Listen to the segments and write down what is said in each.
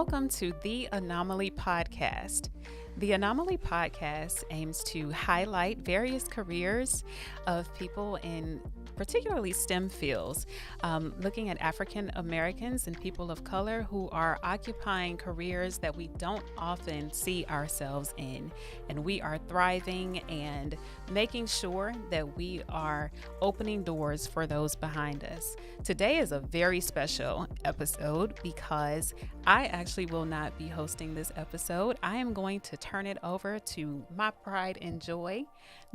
Welcome to the Anomaly Podcast. The Anomaly Podcast aims to highlight various careers of people in particularly STEM fields, looking at African Americans and people of color who are occupying careers that we don't often see ourselves in. And we are thriving and making sure that we are opening doors for those behind us. Today is a very special episode because I actually will not be hosting this episode. I am going to turn it over to my pride and joy,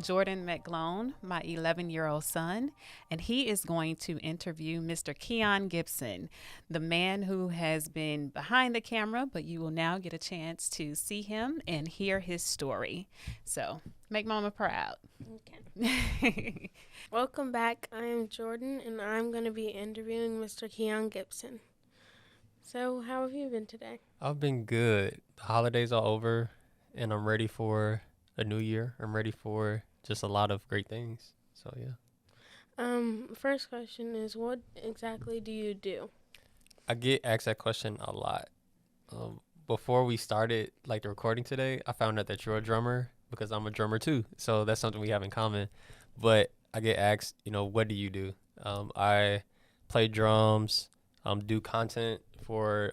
Jordan McGlone, my 11-year-old son, and he is going to interview Mr. Keon Gibson, the man who has been behind the camera, but you will now get a chance to see him and hear his story. So, make Mama proud. Okay. Welcome back. I am Jordan, and I'm going to be interviewing Mr. Keon Gibson. So, how have you been today? I've been good. The holidays are over, and I'm ready for a new year. I'm ready for just a lot of great things. So, yeah. First question is, what exactly do you do? I get asked that question a lot. Before we started, the recording today, I found out that you're a drummer because I'm a drummer too. So that's something we have in common. But I get asked, what do you do? I play drums, do content for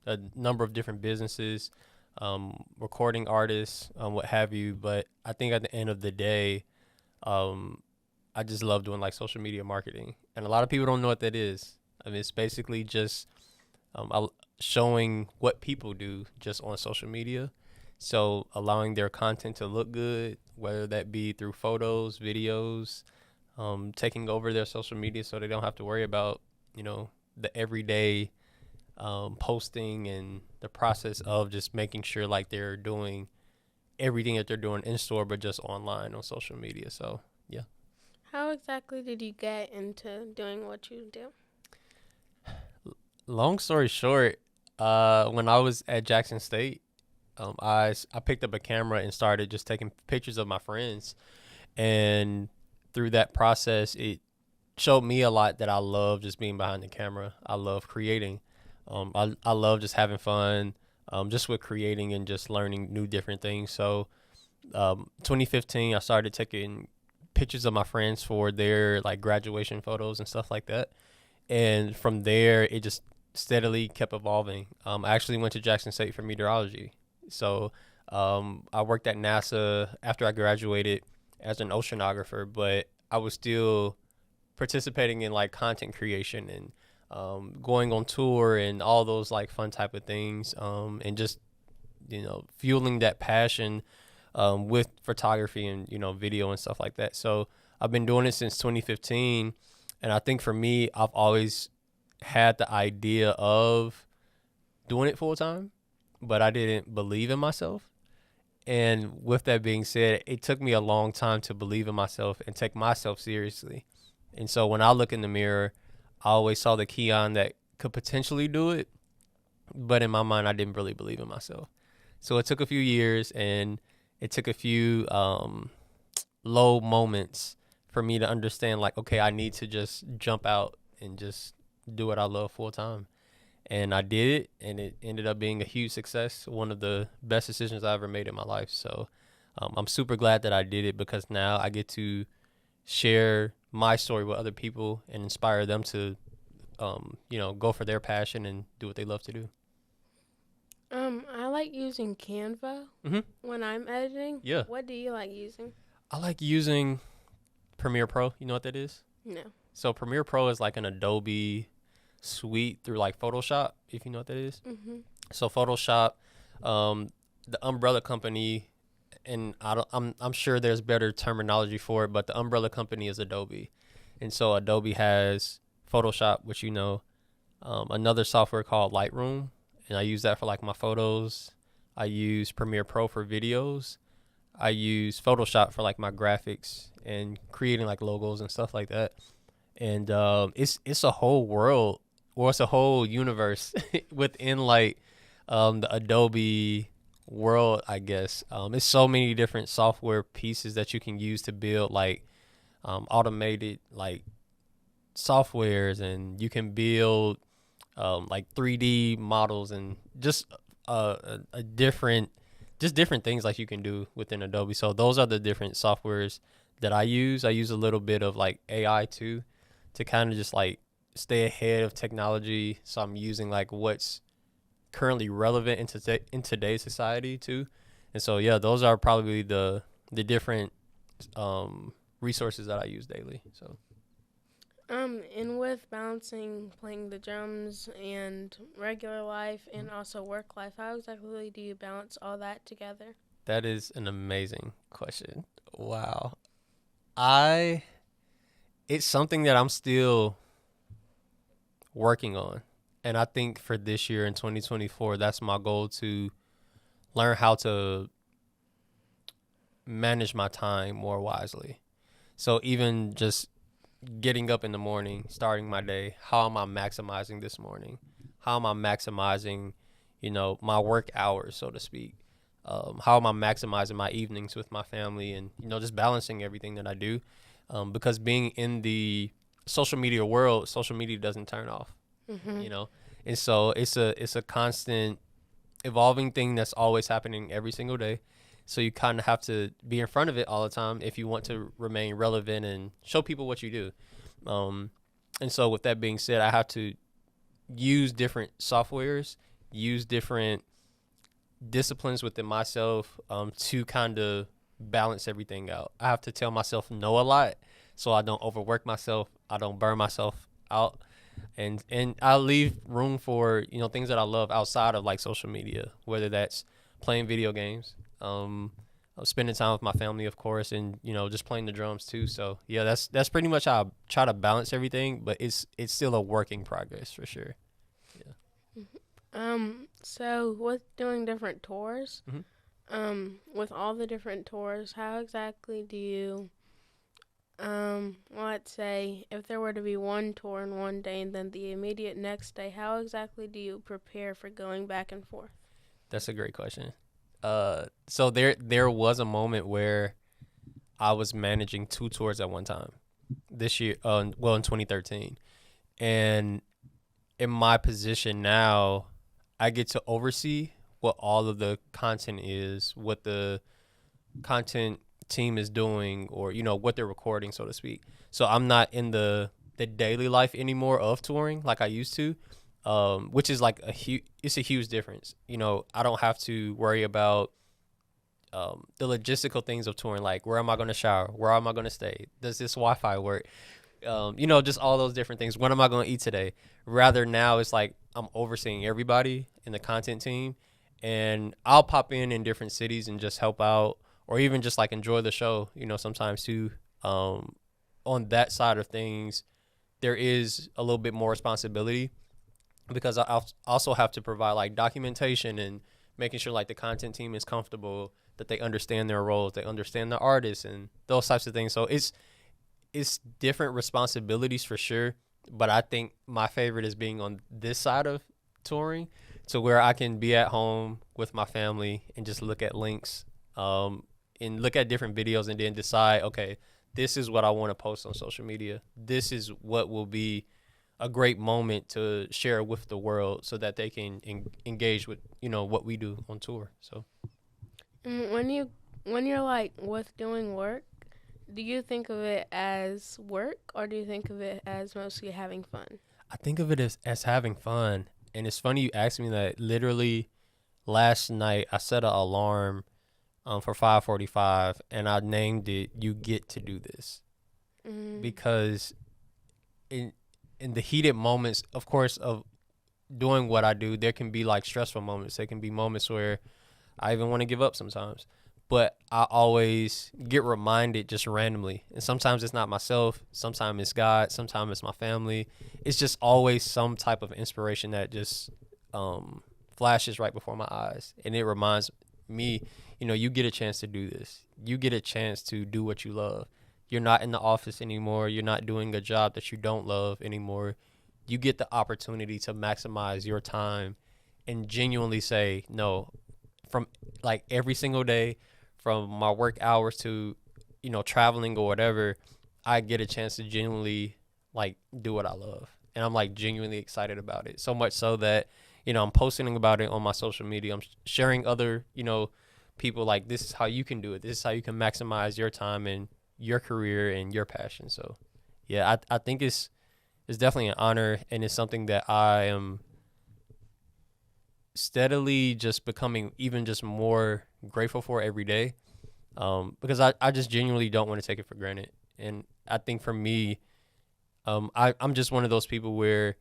a number of different businesses, recording artists, what have you. But I think at the end of the day, I just love doing social media marketing. And a lot of people don't know what that is. I mean, it's basically just showing what people do just on social media. So allowing their content to look good, whether that be through photos, videos, taking over their social media so they don't have to worry about, the everyday posting and the process of just making sure they're doing everything that they're doing in store, but just online on social media. So, yeah. How exactly did you get into doing what you do? Long story short, when I was at Jackson State, I picked up a camera and started just taking pictures of my friends. And through that process, it showed me a lot that I love just being behind the camera. I love creating. I love just having fun, just with creating and just learning new different things. So 2015, I started taking pictures of my friends for their graduation photos and stuff like that. And from there, it just steadily kept evolving. I actually went to Jackson State for meteorology. So I worked at NASA after I graduated as an oceanographer, but I was still participating in content creation and going on tour and all those fun type of things, and just fueling that passion with photography and video and stuff like that. So I've been doing it since 2015, and I think for me, I've always had the idea of doing it full time, but I didn't believe in myself. And with that being said, it took me a long time to believe in myself and take myself seriously. And so when I look in the mirror, I always saw the Keon that could potentially do it, but in my mind, I didn't really believe in myself. So it took a few years, and it took a few low moments for me to understand, okay, I need to just jump out and just do what I love full time. And I did it, and it ended up being a huge success, one of the best decisions I ever made in my life. So I'm super glad that I did it, because now I get to share my story with other people and inspire them to, go for their passion and do what they love to do. I like using Canva when I'm editing. Yeah. What do you like using? I like using Premiere Pro. You know what that is? No. So Premiere Pro is an Adobe suite through Photoshop, if you know what that is. Mm-hmm. So Photoshop, the umbrella company, and I'm sure there's better terminology for it, but the umbrella company is Adobe. And so Adobe has Photoshop, which another software called Lightroom, and I use that for my photos. I use Premiere Pro for videos. I use Photoshop for my graphics and creating logos and stuff like that. And it's a whole world, or it's a whole universe within the Adobe world, I guess. It's so many different software pieces that you can use to build automated softwares, and you can build like 3D models and just a different, just different things like you can do within Adobe. So those are the different softwares that I use. I use a little bit of like AI too, to kind of just like stay ahead of technology. So I'm using like what's currently relevant in today's society too. And so yeah, those are probably the different resources that I use daily. So And with balancing playing the drums and regular life and also work life, how exactly do you balance all that together? that is an amazing question. Wow. It's something that I'm still working on. And I think for this year in 2024, that's my goal, to learn how to manage my time more wisely. So even just getting up in the morning, starting my day, how am I maximizing this morning? How am I maximizing, my work hours, so to speak? How am I maximizing my evenings with my family, and, just balancing everything that I do? Because being in the social media world, social media doesn't turn off, and so it's a constant evolving thing that's always happening every single day. So you kind of have to be in front of it all the time if you want to remain relevant and show people what you do. And so with that being said, I have to use different softwares, use different disciplines within myself, to kind of balance everything out. I have to tell myself no a lot, so I don't overwork myself, I don't burn myself out, and I leave room for things that I love outside of like social media, whether that's playing video games, spending time with my family, of course, and just playing the drums too. So yeah, that's pretty much how I try to balance everything, but it's still a work in progress for sure. Yeah. So with doing different tours, Mhm. with all the different tours, how exactly do you, let's say if there were to be one tour in one day and then the immediate next day, how exactly do you prepare for going back and forth? That's a great question. So there was a moment where I was managing two tours at one time this year. Well, in 2013, and in my position now, I get to oversee what all of the content is, what the content team is doing, or what they're recording, so to speak. So I'm not in the daily life anymore of touring like I used to, which is like it's a huge difference. I don't have to worry about the logistical things of touring, like where am I going to shower, where am I going to stay, does this Wi-Fi work, just all those different things. What am I going to eat today? Rather now it's like I'm overseeing everybody in the content team, and I'll pop in different cities and just help out, or even just like enjoy the show, sometimes too. On that side of things, there is a little bit more responsibility, because I also have to provide like documentation and making sure like the content team is comfortable, that they understand their roles, they understand the artists and those types of things. So it's different responsibilities for sure, but I think my favorite is being on this side of touring, to where I can be at home with my family and just look at links, and look at different videos, and then decide, okay, this is what I want to post on social media. This is what will be a great moment to share with the world, so that they can engage with what we do on tour. So When you're like with doing work, do you think of it as work or do you think of it as mostly having fun? I think of it as having fun. And it's funny you asked me that. Literally last night I set an alarm for 5:45, and I named it "You Get to Do This," because in the heated moments, of course, of doing what I do, there can be like stressful moments. There can be moments where I even want to give up sometimes. But I always get reminded just randomly. And sometimes it's not myself. Sometimes it's God. Sometimes it's my family. It's just always some type of inspiration that just flashes right before my eyes. And it reminds me, you get a chance to do this. You get a chance to do what you love. You're not in the office anymore. You're not doing a job that you don't love anymore. You get the opportunity to maximize your time and genuinely say, no, from like every single day, from my work hours to, traveling or whatever, I get a chance to genuinely like do what I love. and I'm like genuinely excited about it. So much so that, I'm posting about it on my social media. I'm sharing other, people like, this is how you can do it. This is how you can maximize your time and your career and your passion. So yeah, I think it's definitely an honor, and it's something that I am steadily just becoming even just more grateful for every day, because I just genuinely don't want to take it for granted. And I think for me, I'm just one of those people where,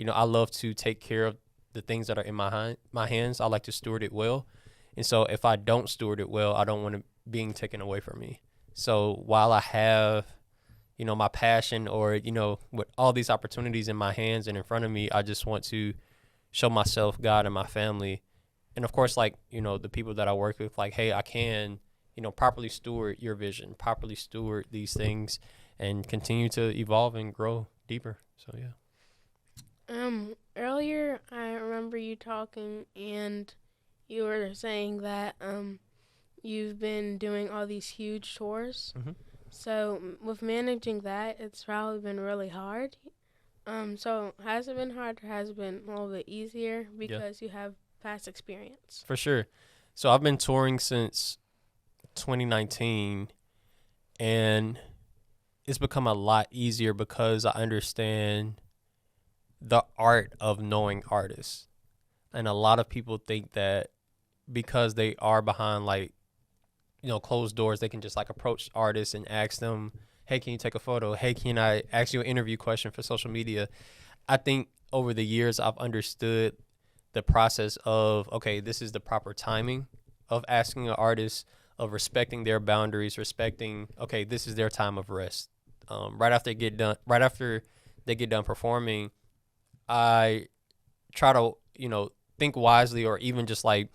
I love to take care of the things that are in my hands. I like to steward it well. And so if I don't steward it well, I don't want it being taken away from me. So while I have, my passion, or, with all these opportunities in my hands and in front of me, I just want to show myself, God, and my family. And of course, like, the people that I work with, like, hey, I can, properly steward your vision, properly steward these things, and continue to evolve and grow deeper. So, yeah. Earlier I remember you talking, and you were saying that you've been doing all these huge tours. Mm-hmm. So with managing that, it's probably been really hard. So has it been hard, or has it been a little bit easier because you have past experience? For sure. So I've been touring since 2019, and it's become a lot easier because I understand the art of knowing artists. And a lot of people think that because they are behind, like, closed doors, they can just like approach artists and ask them, hey, can you take a photo? Hey, can I ask you an interview question for social media? I think over the years I've understood the process of, okay, this is the proper timing of asking an artist, of respecting their boundaries, respecting, okay, this is their time of rest. Right after they get done performing, I try to, think wisely, or even just like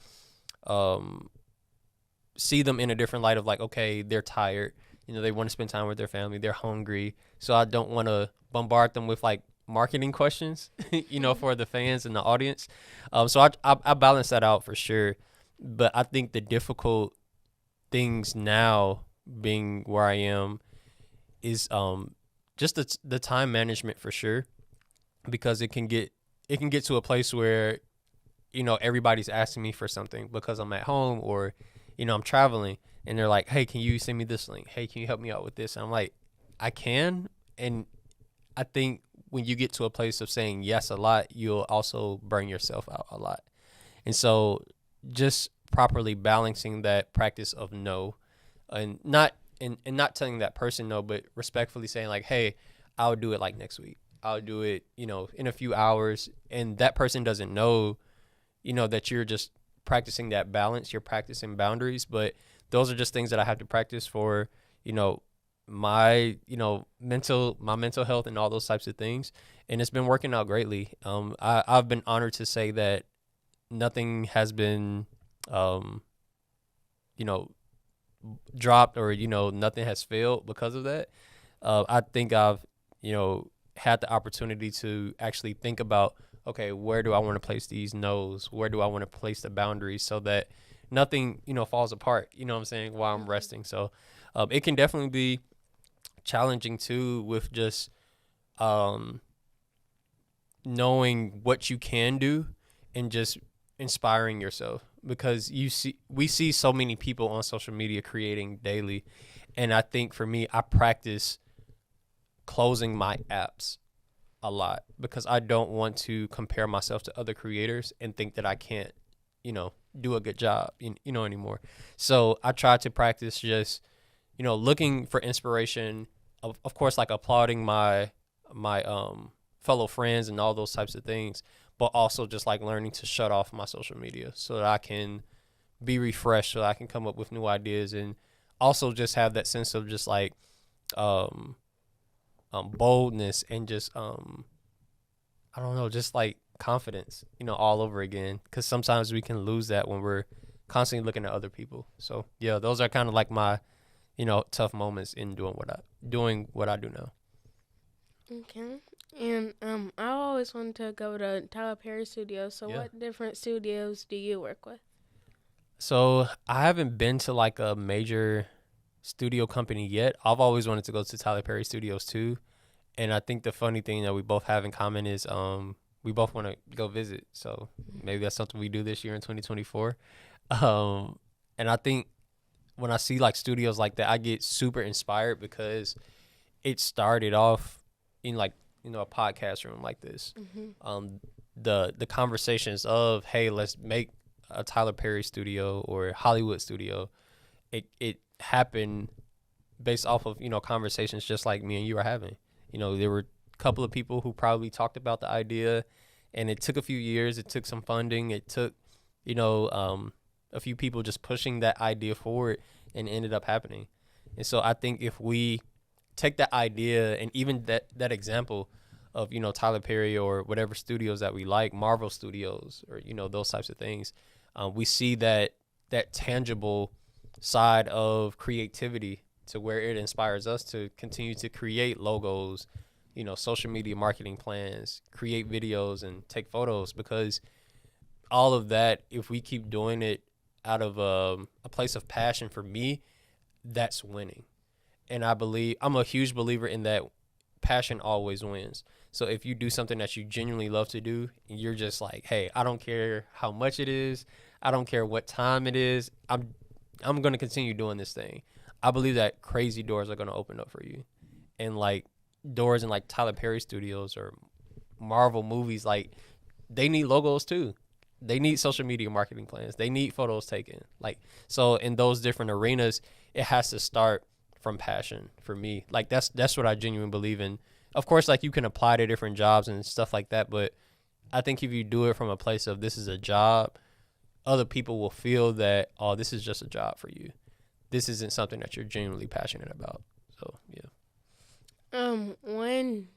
see them in a different light of like, okay, they're tired. They want to spend time with their family. They're hungry. So I don't want to bombard them with like marketing questions, for the fans and the audience. So I balance that out for sure. But I think the difficult things now, being where I am, is just the time management for sure, because it can get to a place where, everybody's asking me for something because I'm at home, or, I'm traveling, and they're like, hey, can you send me this link? Hey, can you help me out with this? And I'm like, I can. And I think when you get to a place of saying yes a lot, you'll also burn yourself out a lot. And so just properly balancing that practice of no, and not telling that person no, but respectfully saying like, hey, I'll do it like next week. I'll do it, in a few hours. And that person doesn't know, that you're just practicing that balance. You're practicing boundaries. But those are just things that I have to practice for, my mental health and all those types of things. And it's been working out greatly. I've been honored to say that nothing has been, dropped, or, nothing has failed because of that. I think I've, had the opportunity to actually think about, okay, where do I want to place these no's? Where do I want to place the boundaries so that nothing, falls apart, you know what I'm saying, while I'm resting. So it can definitely be challenging too, with just knowing what you can do and just inspiring yourself, because we see so many people on social media creating daily. And I think for me, I practice closing my apps a lot, because I don't want to compare myself to other creators and think that I can't, do a good job, anymore. So I try to practice just, looking for inspiration, of course, like applauding my fellow friends and all those types of things, but also just like learning to shut off my social media so that I can be refreshed, so that I can come up with new ideas, and also just have that sense of just like boldness, and just I don't know, just like confidence, all over again, because sometimes we can lose that when we're constantly looking at other people. So yeah, those are kind of like my tough moments in doing what I do now. Okay. And I always wanted to go to Tyler Perry Studios. So Yeah. what different studios do you work with? So I haven't been to like a major studio company yet. I've always wanted to go to Tyler Perry Studios too. And I think the funny thing that we both have in common is we both want to go visit. So maybe that's something we do this year in 2024. And I think when I see like studios like that, I get super inspired because it started off in like, a podcast room like this. The conversations of, hey, let's make a Tyler Perry studio or Hollywood studio. It happened based off of, conversations just like me and you are having. There were a couple of people who probably talked about the idea, and it took a few years. It took some funding. It took, a few people just pushing that idea forward, and it ended up happening. And so I think if we take that idea and even that example of, Tyler Perry or whatever studios that we like, Marvel Studios or, those types of things, we see that tangible side of creativity to where it inspires us to continue to create logos, social media marketing plans, create videos and take photos, because all of that, if we keep doing it out of a place of passion, for me, that's winning. And I'm a huge believer in that passion always wins. So if you do something that you genuinely love to do and you're just like, hey, I don't care how much it is, I don't care what time it is, I'm going to continue doing this thing. I believe that crazy doors are going to open up for you. And like doors in like Tyler Perry studios or Marvel movies, like they need logos too. They need social media marketing plans. They need photos taken. Like, so in those different arenas, it has to start from passion for me. Like that's what I genuinely believe in. Of course, like you can apply to different jobs and stuff like that, but I think if you do it from a place of this is a job, other people will feel that, oh, this is just a job for you. This isn't something that you're genuinely passionate about. So, yeah. When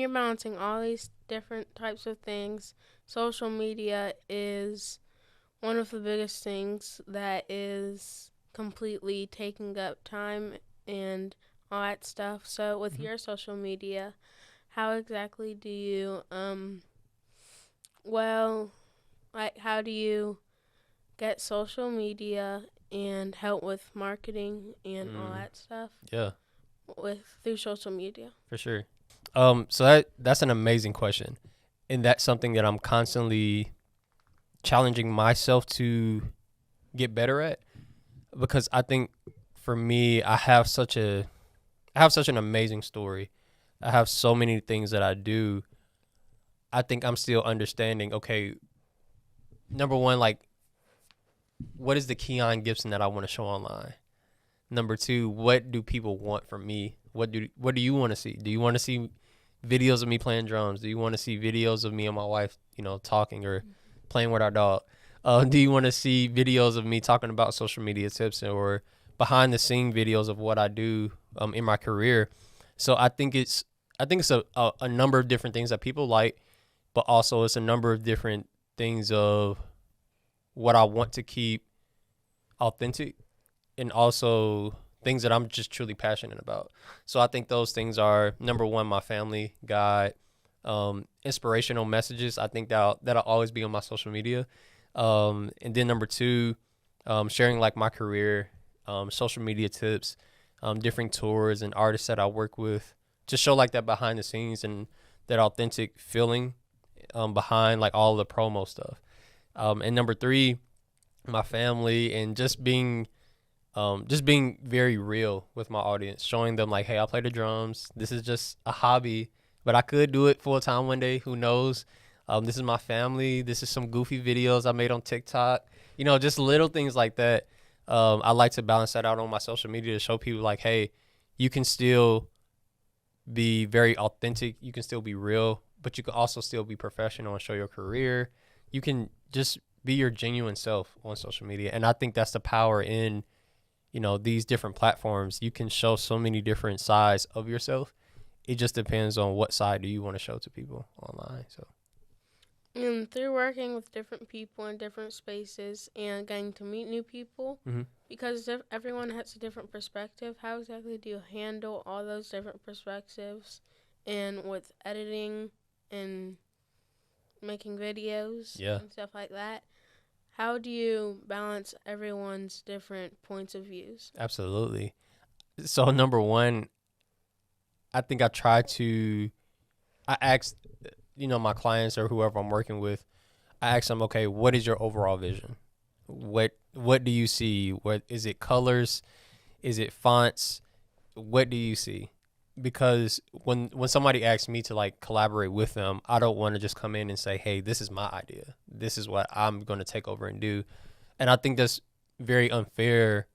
you're balancing all these different types of things, social media is one of the biggest things that is completely taking up time and all that stuff. So with your social media, how exactly do you how do you get social media and help with marketing and all that stuff? Yeah. Through social media. For sure. So that's an amazing question. And that's something that I'm constantly challenging myself to get better at, because I think for me, I have such an amazing story. I have so many things that I do. I think I'm still understanding, okay, number one, like, what is the Keon Gibson that I want to show online? Number two, what do people want from me? What do you want to see? Do you want to see videos of me playing drums? Do you want to see videos of me and my wife, talking or playing with our dog? Do you want to see videos of me talking about social media tips or behind the scene videos of what I do in my career? So I think it's a number of different things that people like, but also it's a number of different things of what I want to keep authentic, and also things that I'm just truly passionate about. So I think those things are, number one, my family, God, inspirational messages. I think that'll always be on my social media. And then number two, sharing like my career, social media tips, different tours and artists that I work with, to show like that behind the scenes and that authentic feeling behind like all the promo stuff. And number three, my family, and just being very real with my audience, showing them like, hey, I play the drums. This is just a hobby, but I could do it full time one day. Who knows? This is my family. This is some goofy videos I made on TikTok. Just little things like that. I like to balance that out on my social media to show people like, hey, you can still be very authentic. You can still be real, but you can also still be professional and show your career. You can just be your genuine self on social media. And I think that's the power in, these different platforms. You can show so many different sides of yourself. It just depends on what side do you want to show to people online. So, and through working with different people in different spaces and getting to meet new people, because everyone has a different perspective, how exactly do you handle all those different perspectives, and with editing and making videos and stuff like that? How do you balance everyone's different points of views? Absolutely. So number one, I think I ask, my clients or whoever I'm working with, I ask them, okay, what is your overall vision? What do you see? What is it? Colors? Is it fonts? What do you see? Because when somebody asks me to like collaborate with them, I don't want to just come in and say, hey, this is my idea. This is what I'm going to take over and do. And I think that's very unfair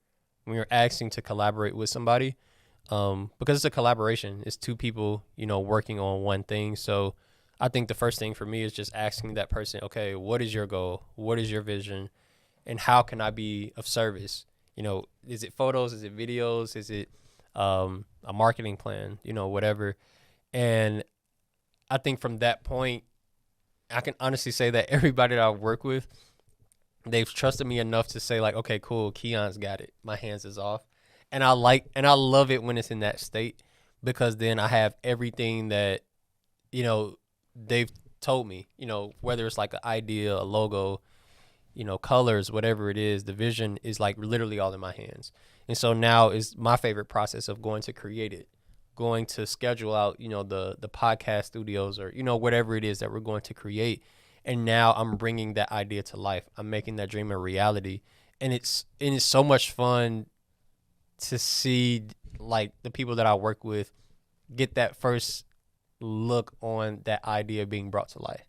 when you're asking to collaborate with somebody, because it's a collaboration. It's two people, working on one thing. So I think the first thing for me is just asking that person, okay, what is your goal? What is your vision? And how can I be of service? Is it photos? Is it videos? Is it a marketing plan? Whatever. And I think from that point, I can honestly say that everybody that I work with, they've trusted me enough to say like, okay, cool, Keon's got it. My hands is off. And I love it when it's in that state, because then I have everything that, they've told me, whether it's like an idea, a logo, colors, whatever it is, the vision is like literally all in my hands. And so now is my favorite process of going to create it, going to schedule out, the podcast studios or, whatever it is that we're going to create. And now I'm bringing that idea to life. I'm making that dream a reality. And it's so much fun to see like the people that I work with get that first look on that idea being brought to life.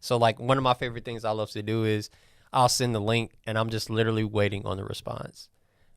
So like one of my favorite things I love to do is I'll send the link and I'm just literally waiting on the response,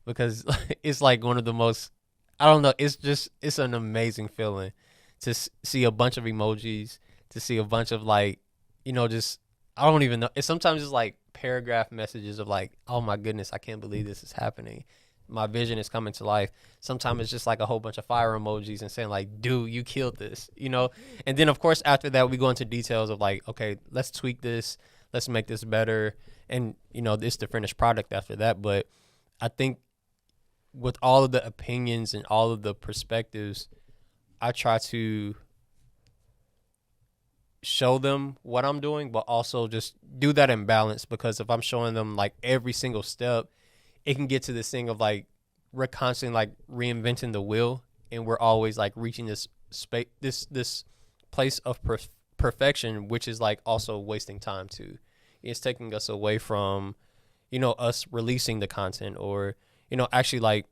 because it's like one of the most, I don't know, it's an amazing feeling to see a bunch of emojis, to see a bunch of like, just, I don't even know. It's sometimes it's like paragraph messages of like, oh my goodness, I can't believe this is happening. My vision is coming to life. Sometimes it's just like a whole bunch of fire emojis and saying like, dude, you killed this, And then of course, after that, we go into details of like, okay, let's tweak this. Let's make this better. And, it's the finished product after that. But I think with all of the opinions and all of the perspectives, I try to show them what I'm doing, but also just do that in balance, because if I'm showing them like every single step, it can get to this thing of like we're constantly like reinventing the wheel, and we're always like reaching this space, this place of perfection, which is like also wasting time too. It's taking us away from, us releasing the content or, actually like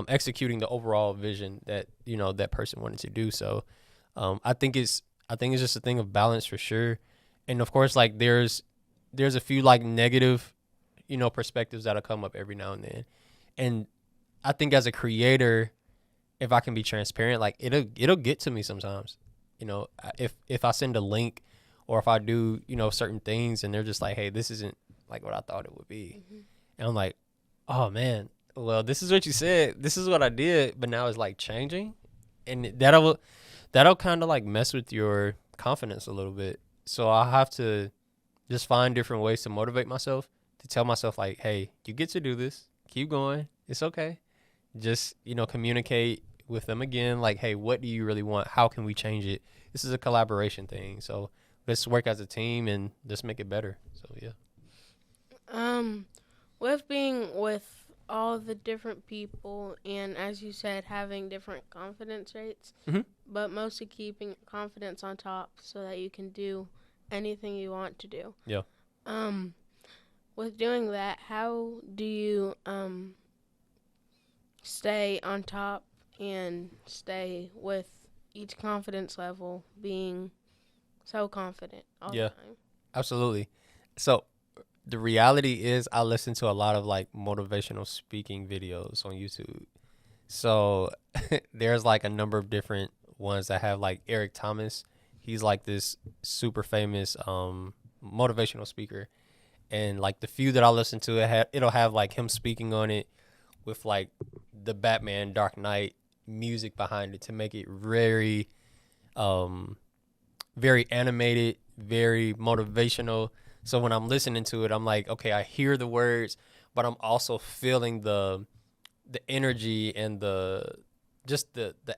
executing the overall vision that, that person wanted to do. So I think it's just a thing of balance for sure. And of course, like there's a few like negative, perspectives that'll come up every now and then. And I think as a creator, if I can be transparent, like it'll get to me sometimes. If I send a link or if I do, certain things and they're just like, hey, this isn't like what I thought it would be. Mm-hmm. And I'm like, oh man, well, this is what you said. This is what I did, but now it's like changing. And that'll kind of like mess with your confidence a little bit. So I have to just find different ways to motivate myself, to tell myself like, hey, you get to do this. Keep going. It's okay. Just, communicate with them again. Like, hey, what do you really want? How can we change it? This is a collaboration thing. So let's work as a team and just make it better. So, yeah. With being with all the different people and, as you said, having different confidence rates, mm-hmm. but mostly keeping confidence on top so that you can do anything you want to do. Yeah. With doing that, how do you stay on top and stay with each confidence level being so confident all the time? Absolutely. So the reality is I listen to a lot of like motivational speaking videos on YouTube. So there's like a number of different ones that have like Eric Thomas. He's like this super famous motivational speaker. And like the few that I listen to, it'll have like him speaking on it with like the Batman Dark Knight music behind it to make it very, very animated, very motivational. So when I'm listening to it, I'm like, okay, I hear the words, but I'm also feeling the energy and the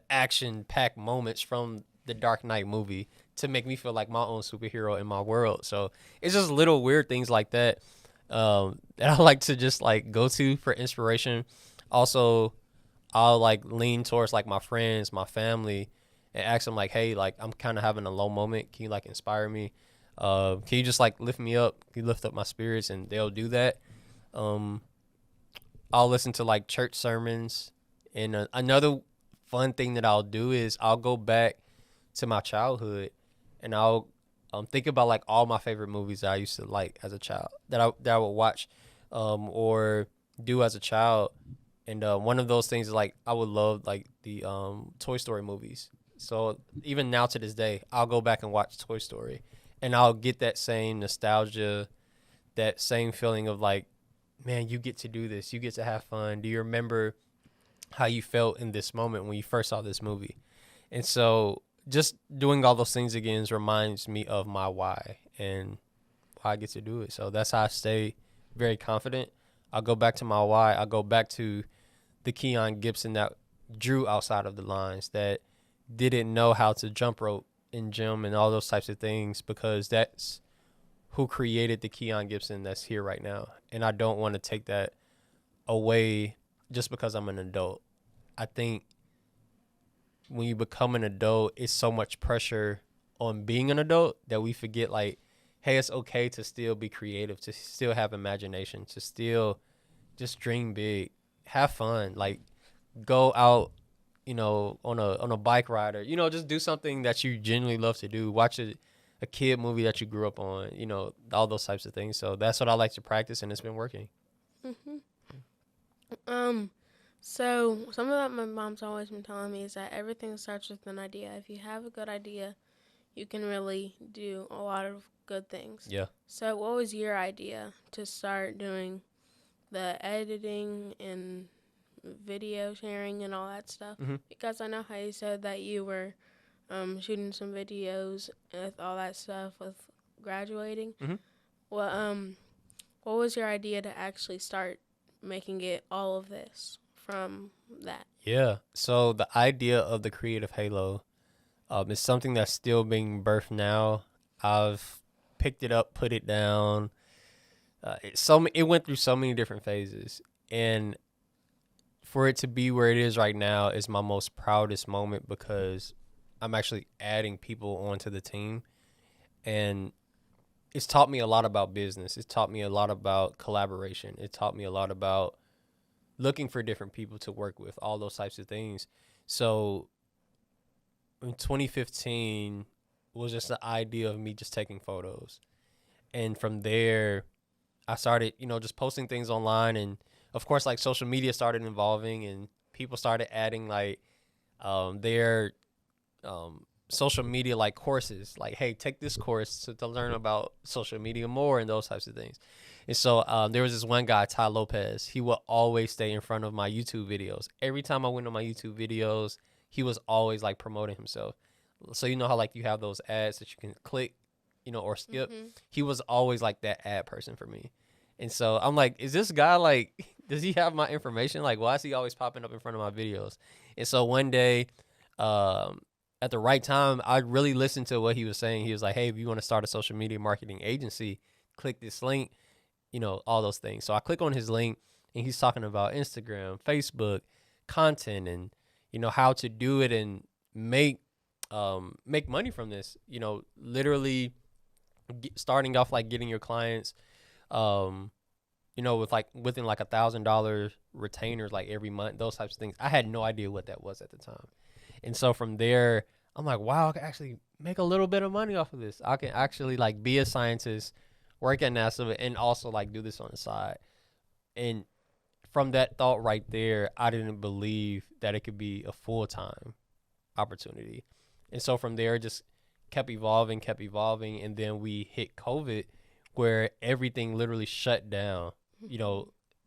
action-packed moments from the Dark Knight movie to make me feel like my own superhero in my world. So it's just little weird things like that that I like to just like go to for inspiration. Also, I'll like lean towards like my friends, my family, and ask them like, hey, like I'm kind of having a low moment. Can you like inspire me? Can you just like lift me up? Can you lift up my spirits? And they'll do that. Um, I'll listen to like church sermons. And another fun thing that I'll do is I'll go back to my childhood and I'll think about like all my favorite movies that I used to like as a child that I would watch or do as a child. And one of those things is like I would love like the Toy Story movies. So even now to this day, I'll go back and watch Toy Story and I'll get that same nostalgia, that same feeling of like, man, you get to do this. You get to have fun. Do you remember how you felt in this moment when you first saw this movie? And so just doing all those things again reminds me of my why and why I get to do it. So that's how I stay very confident. I'll go back to my why. I'll go back to the Keon Gibson that drew outside of the lines, that didn't know how to jump rope in gym and all those types of things, because that's who created the Keon Gibson that's here right now. And I don't want to take that away just because I'm an adult. I think when you become an adult, it's so much pressure on being an adult that we forget like, hey, it's okay to still be creative, to still have imagination, to still just dream big, have fun, like go out, on a bike ride, or, just do something that you genuinely love to do. Watch a kid movie that you grew up on, all those types of things. So that's what I like to practice, and it's been working. So something that my mom's always been telling me is that everything starts with an idea. If you have a good idea, you can really do a lot of good things. Yeah. So what was your idea to start doing the editing and video sharing and all that stuff? Mm-hmm. Because I know how you said that you were shooting some videos with all that stuff with graduating. Mm-hmm. Well, what was your idea to actually start making it all of this from that? Yeah. So the idea of the Creative Halo is something that's still being birthed now. I've picked it up, put it down. It went through so many different phases, and for it to be where it is right now is my most proudest moment, because I'm actually adding people onto the team, and it's taught me a lot about business. It's taught me a lot about collaboration. It taught me a lot about looking for different people to work with, all those types of things. So in 2015 was just the idea of me just taking photos. And from there, I started, just posting things online. And of course, like social media started involving, and people started adding like their social media like courses, like, hey, take this course to learn about social media more and those types of things. And so there was this one guy, Ty Lopez. He would always stay in front of my YouTube videos. Every time I went on my YouTube videos, he was always like promoting himself. So how like you have those ads that you can click, or skip. Mm-hmm. He was always like that ad person for me. And so I'm like, is this guy like, does he have my information? Like, why is he always popping up in front of my videos? And so one day, at the right time, I really listened to what he was saying. He was like, hey, if you want to start a social media marketing agency, click this link, all those things. So I click on his link, and he's talking about Instagram, Facebook, content, and, how to do it and make money from this, literally starting off like getting your clients, with like within like $1,000 retainers like every month, those types of things. I had no idea what that was at the time. And so from there, I'm like, wow, I can actually make a little bit of money off of this. I can actually like be a scientist, work at NASA, and also like do this on the side. And from that thought right there, I didn't believe that it could be a full-time opportunity. And so from there, just kept evolving. And then we hit COVID, where everything literally shut down,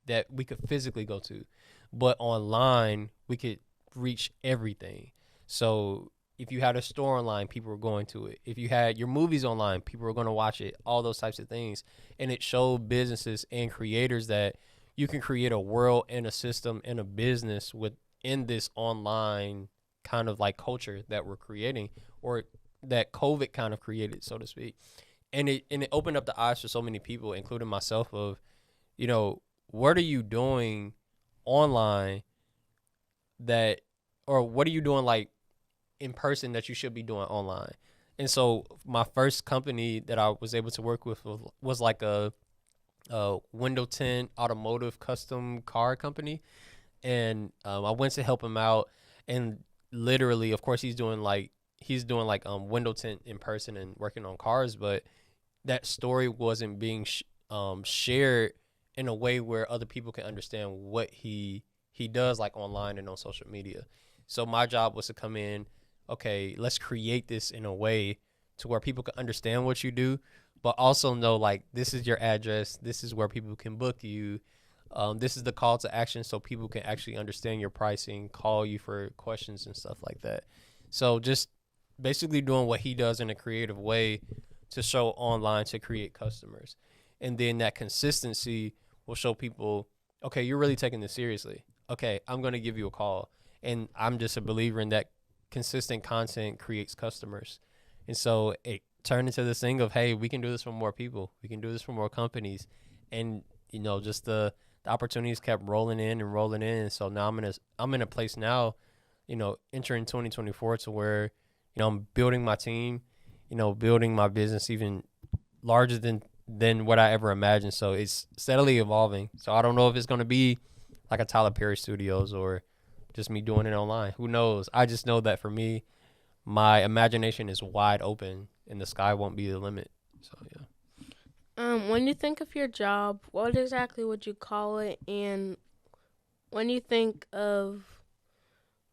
that we could physically go to. But online, we could reach everything. So if you had a store online, people were going to it. If you had your movies online, people were going to watch it, all those types of things. And it showed businesses and creators that you can create a world and a system and a business within this online kind of like culture that we're creating, or that COVID kind of created, so to speak. And it opened up the eyes for so many people, including myself, of, what are you doing online that, or what are you doing like in person that you should be doing online? And so my first company that I was able to work with was like a window tint automotive custom car company. And I went to help him out, and literally, of course, he's doing like window tint in person and working on cars, but that story wasn't being shared in a way where other people can understand what he does, like online and on social media. So my job was to come in, okay, let's create this in a way to where people can understand what you do, but also know like this is your address, this is where people can book you. This is the call to action so people can actually understand your pricing, call you for questions and stuff like that. So just basically doing what he does in a creative way to show online to create customers. And then that consistency will show people, okay, you're really taking this seriously. Okay, I'm going to give you a call. And I'm just a believer in that consistent content creates customers. And so it turned into this thing of, hey, we can do this for more people. We can do this for more companies. And, just the opportunities kept rolling in and rolling in. And so now I'm in a place now, entering 2024 to where, I'm building my team, building my business even larger than what I ever imagined. So it's steadily evolving. So I don't know if it's going to be like a Tyler Perry Studios or just me doing it online. Who knows? I just know that for me, my imagination is wide open and the sky won't be the limit. So, yeah. When you think of your job, what exactly would you call it? And when you think of,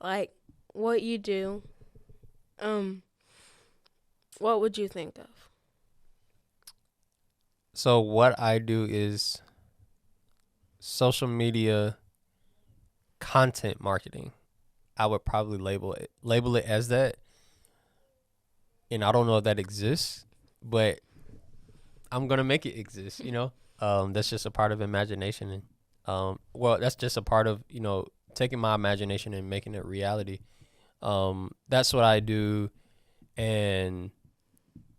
like, what you do, what would you think of? So what I do is social media content marketing. I would probably label it as that. And I don't know if that exists, but I'm going to make it exist, That's just a part of imagination. And, that's just a part of, taking my imagination and making it reality. That's what I do. And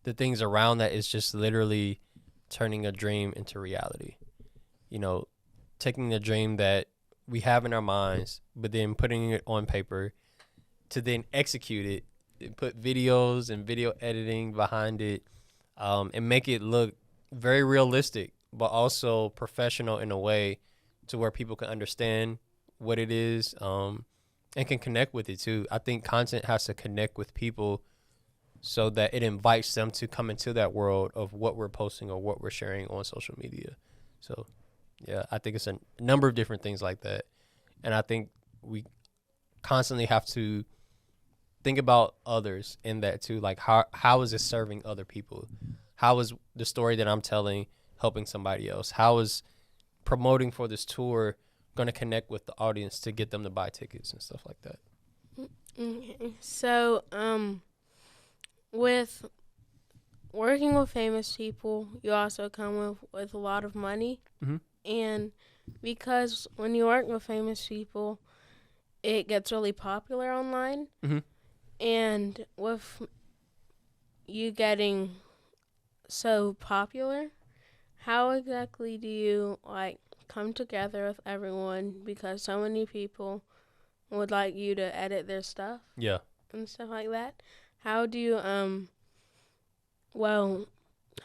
the things around that is just literally turning a dream into reality. Taking the dream that we have in our minds, but then putting it on paper to then execute it, and put videos and video editing behind it, and make it look very realistic, but also professional in a way to where people can understand what it is, and can connect with it too. I think content has to connect with people so that it invites them to come into that world of what we're posting or what we're sharing on social media. So, yeah, I think it's a number of different things like that. And I think we constantly have to think about others in that too. Like, how is it serving other people? How is the story that I'm telling helping somebody else? How is promoting for this tour going to connect with the audience to get them to buy tickets and stuff like that? Okay. So, with working with famous people, you also come with a lot of money. Mm-hmm. And because when you work with famous people, it gets really popular online. Mm-hmm. And with you getting so popular, how exactly do you, like, come together with everyone because so many people would like you to edit their stuff? Yeah. And stuff like that. How do you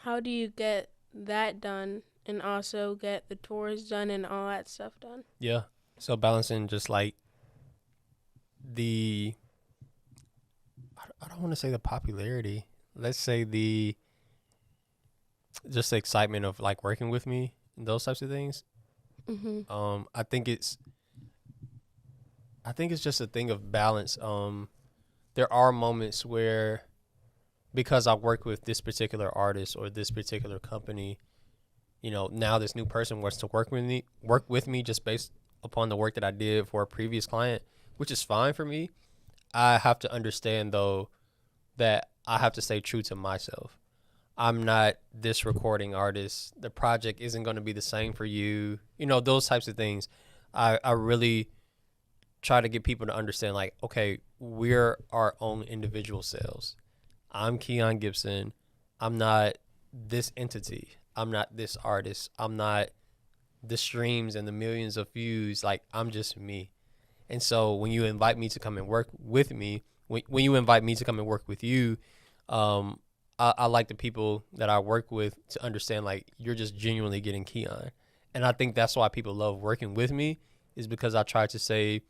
how do you get that done and also get the tours done and all that stuff done? Yeah. So balancing just like I don't want to say the popularity. Let's say just the excitement of like working with me and those types of things. Mm-hmm. I think it's just a thing of balance. There are moments where, because I work with this particular artist or this particular company, now this new person wants to work with me just based upon the work that I did for a previous client, which is fine for me. I have to understand though that I have to stay true to myself. I'm not this recording artist. The project isn't going to be the same for you. Those types of things. I really try to get people to understand, like, okay, we're our own individual selves. I'm Keon Gibson. I'm not this entity. I'm not this artist. I'm not the streams and the millions of views. Like, I'm just me. And so when you invite me to come and work with me, when you invite me to come and work with you, I like the people that I work with to understand, like, you're just genuinely getting Keon. And I think that's why people love working with me, is because I try to say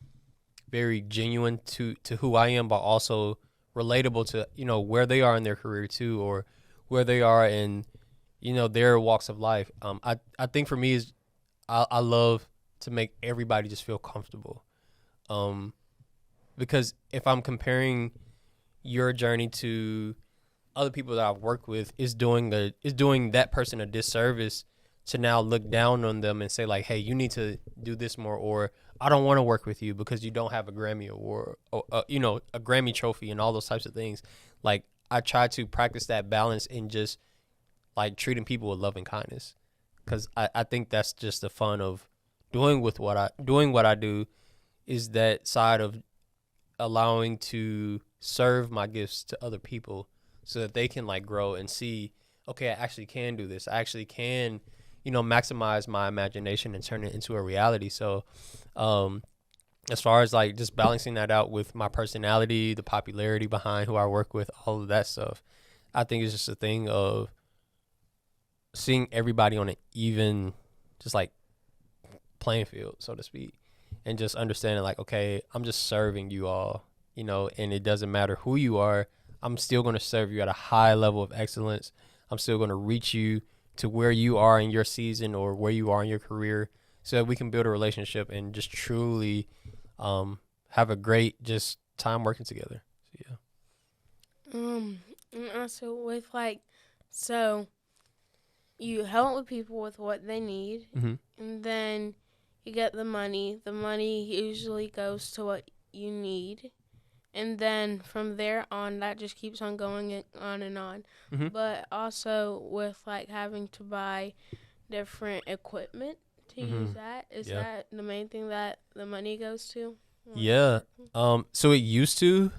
very genuine to who I am, but also relatable to, where they are in their career too, or where they are in, their walks of life. I think for me is I love to make everybody just feel comfortable. Because if I'm comparing your journey to other people that I've worked with, is doing that person a disservice to now look down on them and say, like, hey, you need to do this more, or I don't want to work with you because you don't have a Grammy award, or a Grammy trophy, and all those types of things. Like, I try to practice that balance in just like treating people with love and kindness, because I think that's just the fun of doing what I do, is that side of allowing to serve my gifts to other people so that they can like grow and see, okay, I actually can do this. I actually can, maximize my imagination and turn it into a reality. So, as far as like just balancing that out with my personality, the popularity behind who I work with, all of that stuff, I think it's just a thing of seeing everybody on an even, just like playing field, so to speak, and just understanding like, okay, I'm just serving you all, and it doesn't matter who you are. I'm still going to serve you at a high level of excellence. I'm still going to reach you to where you are in your season or where you are in your career, so that we can build a relationship and just truly have a great just time working together. So, yeah. And also with so you help people with what they need, Mm-hmm. and then you get the money. The money usually goes to what you need. And then from there on, that just keeps on going on and on. Mm-hmm. But also with having to buy different equipment to use that, is that the main thing that the money goes to? Yeah. So it used to.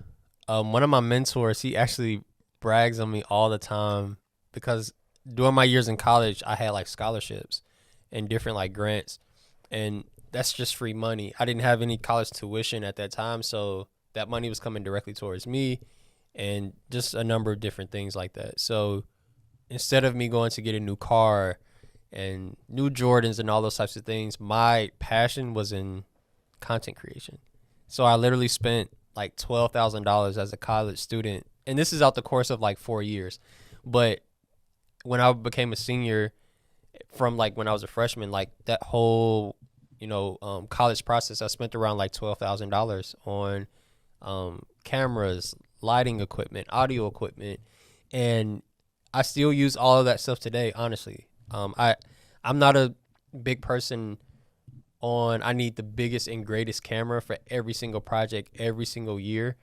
One of my mentors, he actually brags on me all the time, because during my years in college, I had like scholarships and different like grants, and that's just free money. I didn't have any college tuition at that time, so that money was coming directly towards me, and just a number of different things like that. So instead of me going to get a new car and new Jordans and all those types of things, my passion was in content creation. So I literally spent like $12,000 as a college student, and this is out the course of like 4 years. But when I became a senior, from like when I was a freshman, like that whole college process, I spent around like $12,000 on cameras, lighting equipment, audio equipment, and I still use all of that stuff today, honestly. I'm not a big person on I need the biggest and greatest camera for every single project every single year,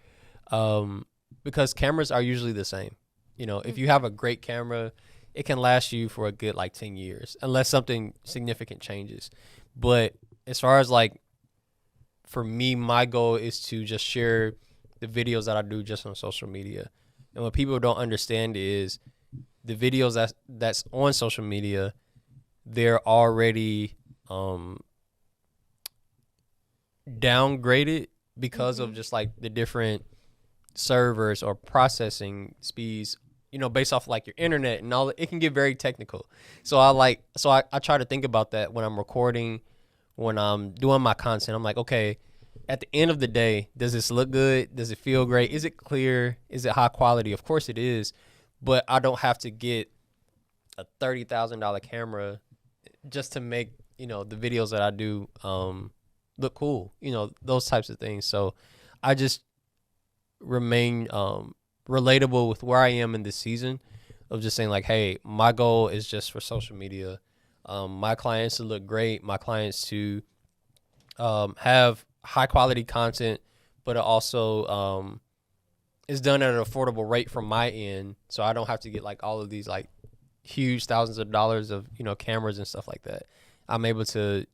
because cameras are usually the same. If you have a great camera, it can last you for a good like 10 years unless something significant changes. But as far as like, for me, my goal is to just share the videos that I do just on social media. And what people don't understand is the videos that's on social media, they're already downgraded because of just like the different servers or processing speeds, based off like your internet and all. It can get very technical. So I try to think about that when I'm recording, when I'm doing my content. I'm like, okay, at the end of the day, does this look good? Does it feel great? Is it clear? Is it high quality? Of course it is, but I don't have to get a $30,000 camera just to make, the videos that I do look cool, those types of things. So I just remain relatable with where I am in this season, of just saying like, hey, my goal is just for social media. My clients to look great, my clients to have high quality content, but it also is done at an affordable rate from my end, so I don't have to get like all of these like huge thousands of dollars of cameras and stuff like that. I'm able to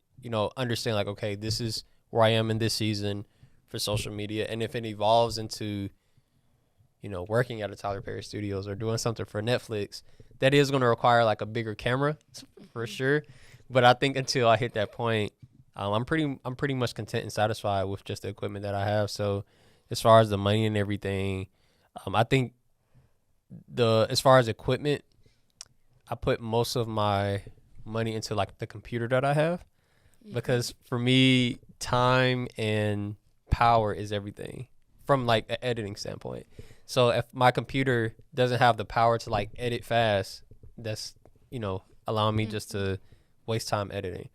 understand like, okay, this is where I am in this season for social media, and if it evolves into working at a Tyler Perry Studios or doing something for Netflix, that is going to require like a bigger camera for sure. But I think until I hit that point, I'm pretty much content and satisfied with just the equipment that I have. So as far as the money and everything, I think as far as equipment, I put most of my money into like the computer that I have, because for me, time and power is everything from like an editing standpoint. So if my computer doesn't have the power to like edit fast, that's, allowing me just to waste time editing.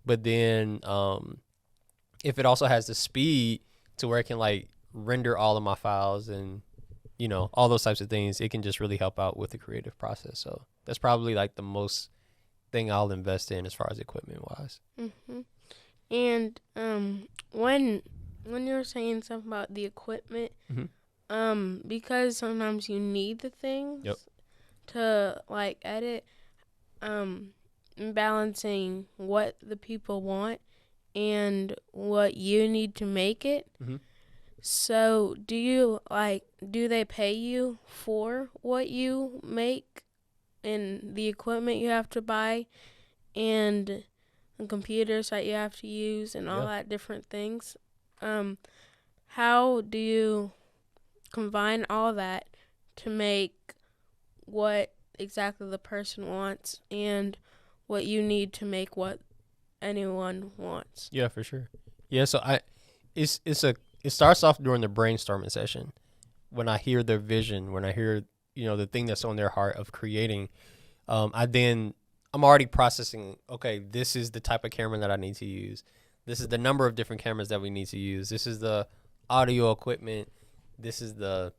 But then if it also has the speed to where it can like render all of my files and, all those types of things, it can just really help out with the creative process. So that's probably like the most thing I'll invest in as far as equipment wise. Mm-hmm. And when you were saying something about the equipment, because sometimes you need the things to like edit, balancing what the people want and what you need to make it. So do they pay you for what you make and the equipment you have to buy and the computers that you have to use and all that different things? How do you combine all that to make what exactly the person wants and what you need to make what anyone wants? Yeah, for sure. Yeah, so it starts off during the brainstorming session when I hear their vision, when I hear the thing that's on their heart of creating. I'm already processing. Okay, this is the type of camera that I need to use. This is the number of different cameras that we need to use. This is the audio equipment. This is the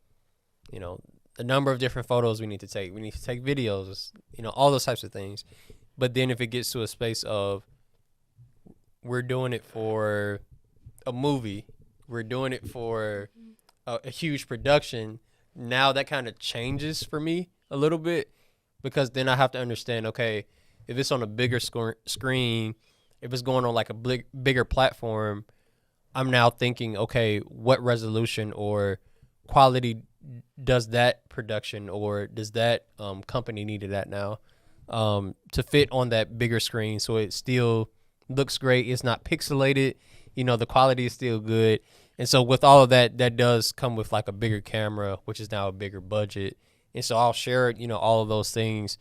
number of different photos we need to take. We need to take videos. All those types of things. But then if it gets to a space of we're doing it for a movie, we're doing it for a huge production, now that kind of changes for me a little bit, because then I have to understand, okay, if it's on a bigger screen, if it's going on like a bigger platform, I'm now thinking, okay, what resolution or quality does that production or does that company need it at now to fit on that bigger screen so it still looks great. It's not pixelated. The quality is still good. And so with all of that, that does come with like a bigger camera, which is now a bigger budget. And so I'll share, all of those things,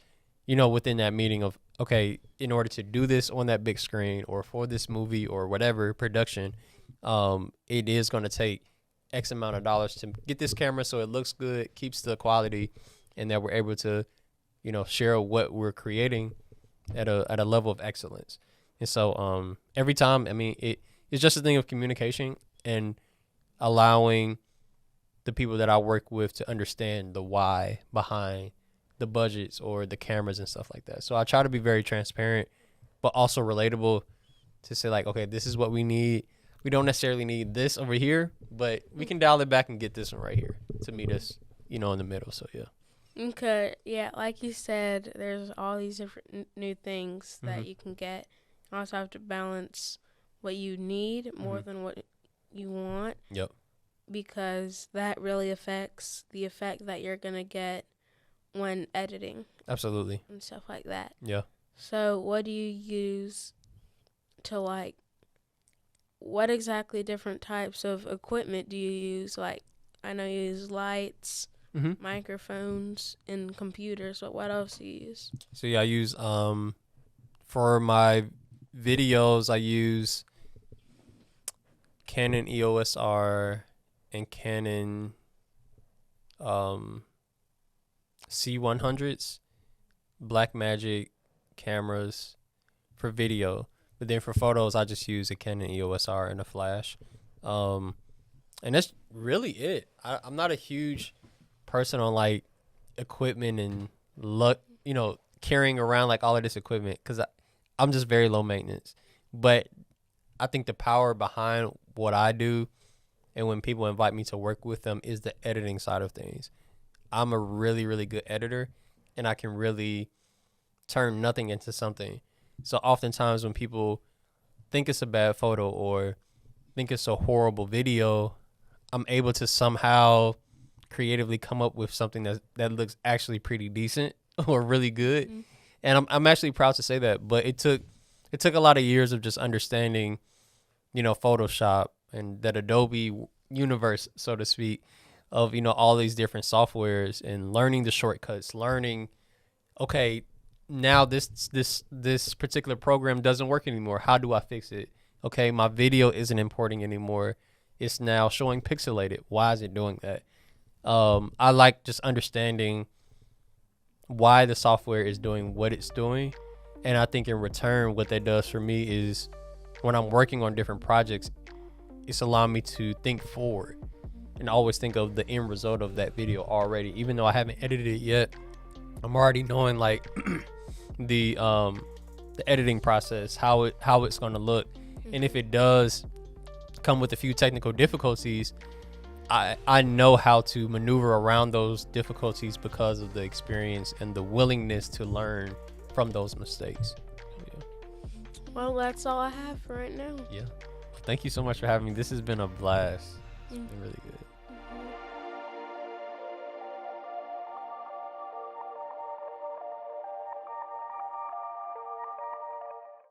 within that meeting of, okay, in order to do this on that big screen or for this movie or whatever production, it is going to take X amount of dollars to get this camera so it looks good, keeps the quality, and that we're able to, share what we're creating at a level of excellence. And so every time, it's just a thing of communication and allowing the people that I work with to understand the why behind the budgets or the cameras and stuff like that. So I try to be very transparent, but also relatable to say like, okay, this is what we need. We don't necessarily need this over here, but we can dial it back and get this one right here to meet us, in the middle. So yeah. Okay, yeah, like you said, there's all these different new things that you can get. You also have to balance what you need more than what you want. Yep. Because that really affects the effect that you're going to get when editing. Absolutely. And stuff like that. Yeah. So what do you use to like, what exactly different types of equipment do you use? Like, I know you use lights, microphones, and computers, but what else do you use? So yeah, I use, for my videos, I use Canon EOS R and Canon C100s, Blackmagic cameras for video. But then for photos, I just use a Canon EOS R and a flash. And that's really it. I'm not a huge person on like equipment and carrying around like all of this equipment because I'm just very low maintenance. But I think the power behind what I do and when people invite me to work with them is the editing side of things. I'm a really, really good editor, and I can really turn nothing into something. So oftentimes when people think it's a bad photo or think it's a horrible video, I'm able to somehow creatively come up with something that looks actually pretty decent or really good. And I'm actually proud to say that. But it took a lot of years of just understanding Photoshop and that Adobe universe, so to speak, of, all these different softwares and learning the shortcuts, learning, okay, now this particular program doesn't work anymore. How do I fix it? Okay, my video isn't importing anymore. It's now showing pixelated. Why is it doing that? I like just understanding why the software is doing what it's doing. And I think in return, what that does for me is when I'm working on different projects, it's allowing me to think forward and always think of the end result of that video already. Even though I haven't edited it yet, I'm already knowing like the editing process, how it's going to look. And if it does come with a few technical difficulties, I know how to maneuver around those difficulties because of the experience and the willingness to learn from those mistakes. Yeah. Well, that's all I have for right now. Yeah. Thank you so much for having me. This has been a blast. It's been really good.